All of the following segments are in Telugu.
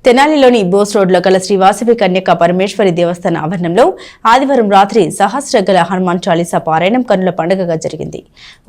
తెనాలిలోని బోస్ రోడ్లో గల శ్రీ వాసవి కన్యక పరమేశ్వరి దేవస్థాన ఆవరణంలో ఆదివారం రాత్రి సహస్రగల హనుమాన్ చాలీసా పారాయణం కన్నుల పండుగగా జరిగింది.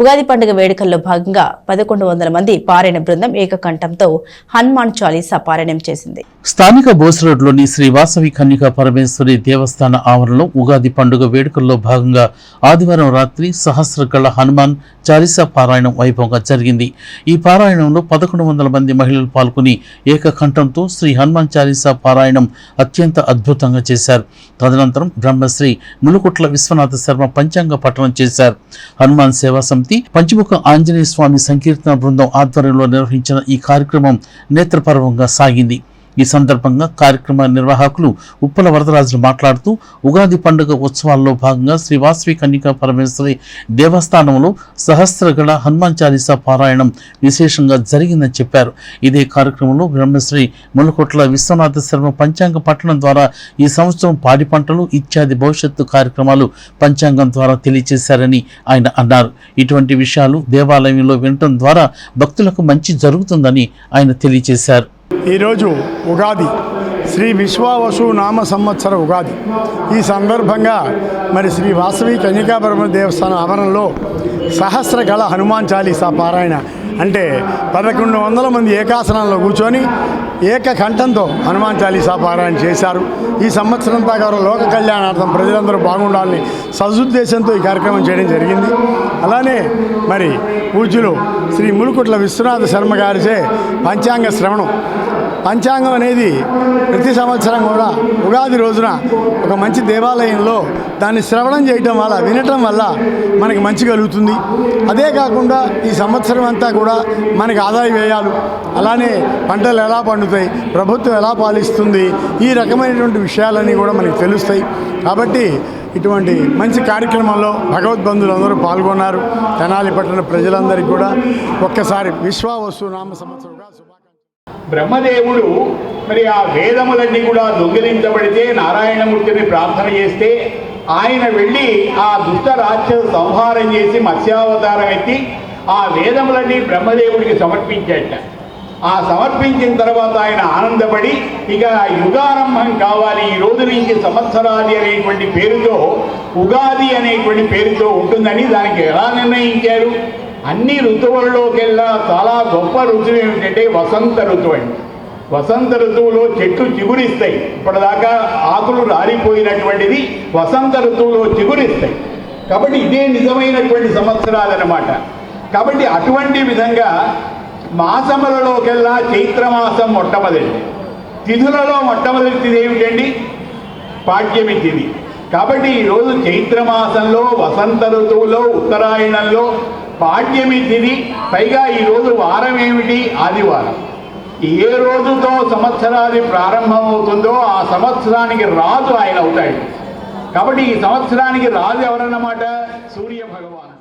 ఉగాది పండుగ వేడుకల్లో భాగంగా 1100 మంది పారాయణ బృందం ఏకకంఠంతో హనుమాన్ చాలీసా పారాయణం చేసింది. స్థానిక బోస్ రోడ్లోని శ్రీ వాసవి కన్యక పరమేశ్వరి దేవస్థాన ఆవరణలో ఉగాది పండుగ వేడుకల్లో భాగంగా ఆదివారం రాత్రి సహస్రగల హనుమాన్ చాలీసా పారాయణం వైభవంగా జరిగింది. ఈ పారాయణంలో 1100 మంది మహిళలు పాల్గొని ఏకకంఠంతో శ్రీ హనుమాన్ చాలీసా పారాయణం అత్యంత అద్భుతంగా చేశారు. తదనంతరం బ్రహ్మశ్రీ ములుకుట్ల విశ్వనాథ శర్మ పంచాంగ పఠనం చేశారు. హనుమాన్ సేవా సమితి, పంచముఖ ఆంజనేయ స్వామి సంకీర్తన బృందం ఆధ్వర్యంలో నిర్వహించిన ఈ కార్యక్రమం నేత్రపర్వంగా సాగింది. ఈ సందర్భంగా కార్యక్రమ నిర్వాహకులు ఉప్పల వరదరాజులు మాట్లాడుతూ ఉగాది పండుగ ఉత్సవాల్లో భాగంగా శ్రీ వాసవి కన్యకా పరమేశ్వరి దేవస్థానంలో సహస్రగళ హనుమాన్ చాలీసా పారాయణం విశేషంగా జరిగిందని చెప్పారు. ఇదే కార్యక్రమంలో బ్రహ్మశ్రీ ములుకోట్ల విశ్వనాథ శర్మ పంచాంగ పఠనం ద్వారా ఈ సంవత్సరం పాడి పంటలు ఇత్యాది భవిష్యత్తు కార్యక్రమాలు పంచాంగం ద్వారా తెలియజేశారని ఆయన అన్నారు. ఇటువంటి విషయాలు దేవాలయంలో వినటం ద్వారా భక్తులకు మంచి జరుగుతుందని ఆయన తెలియజేశారు. ఈరోజు ఉగాది, శ్రీ విశ్వావసు నామ సంవత్సర ఉగాది. ఈ సందర్భంగా మరి శ్రీ వాసవి కన్యకాపరమ దేవస్థానం ఆవరణలో సహస్రగళ హనుమాన్ చాలీసా పారాయణ అంటే 1100 మంది ఏకాసనంలో కూర్చొని ఏకకంఠంతో హనుమాన్ చాలీసా పారాయణ చేశారు. ఈ సంవత్సరం దాకా లోక కళ్యాణార్థం ప్రజలందరూ బాగుండాలని సదుద్దేశంతో ఈ కార్యక్రమం చేయడం జరిగింది. అలానే మరి పూజ్యులు శ్రీ ములుకుట్ల విశ్వనాథ శర్మ గారిచే పంచాంగ శ్రవణం. పంచాంగం అనేది ప్రతి సంవత్సరం కూడా ఉగాది రోజున ఒక మంచి దేవాలయంలో దాన్ని శ్రవణం చేయటం వల్ల, వినటం వల్ల మనకి మంచి కలుగుతుంది. అదే కాకుండా ఈ సంవత్సరం అంతా కూడా మనకి ఆదాయ వ్యయాలు, అలానే పంటలు ఎలా పండుతాయి, ప్రభుత్వం ఎలా పాలిస్తుంది, ఈ రకమైనటువంటి విషయాలన్నీ కూడా మనకి తెలుస్తాయి. కాబట్టి ఇటువంటి మంచి కార్యక్రమంలో భగవద్బంధులందరూ పాల్గొన్నారు. తెనాలి పట్టణ ప్రజలందరికీ కూడా ఒక్కసారి విశ్వావసు నామ సంవత్సరంగా శుభాకాంక్షలు. బ్రహ్మదేవుడు మరి ఆ వేదములన్నీ కూడా దొంగిలించబడితే నారాయణమూర్తిని ప్రార్థన చేస్తే ఆయన వెళ్ళి ఆ దుష్ట రాక్షస సంహారం చేసి మత్స్యావతారం ఎత్తి ఆ వేదములన్నీ బ్రహ్మదేవుడికి సమర్పించాట. ఆ సమర్పించిన తర్వాత ఆయన ఆనందపడి ఇక యుగారంభం కావాలి, ఈ రోజు నుంచి సంవత్సరాది అనేటువంటి పేరుతో ఉగాది అనేటువంటి పేరుతో ఉంటుందని దానికి ఎలా నిర్ణయించారు? అన్ని ఋతువులలోకెల్లా చాలా గొప్ప ఋతువు ఏమిటంటే వసంత ఋతువు అండి. వసంత ఋతువులో చెట్లు చిగురిస్తాయి. ఇప్పటిదాకా ఆకులు రాలిపోయినటువంటిది వసంత ఋతువులో చిగురిస్తాయి. కాబట్టి ఇదే నిజమైనటువంటి సంవత్సరాలన్నమాట. కాబట్టి అటువంటి విధంగా మాసములలోకెల్లా చైత్రమాసం మొట్టమొదటి, తిథులలో మొట్టమొదటి తిథి ఏమిటండి? పాడ్యమి తిథి. కాబట్టి ఈరోజు చైత్రమాసంలో వసంత ఋతువులో ఉత్తరాయణంలో పాడ్యమి తిథి, పైగా ఈరోజు వారం ఏమిటి? ఆదివారం. ఏ రోజుతో సంవత్సరాది ప్రారంభమవుతుందో ఆ సంవత్సరానికి రాజు ఆయన అవుతాడు. కాబట్టి ఈ సంవత్సరానికి రాజు ఎవరన్నమాట? సూర్య భగవాన్.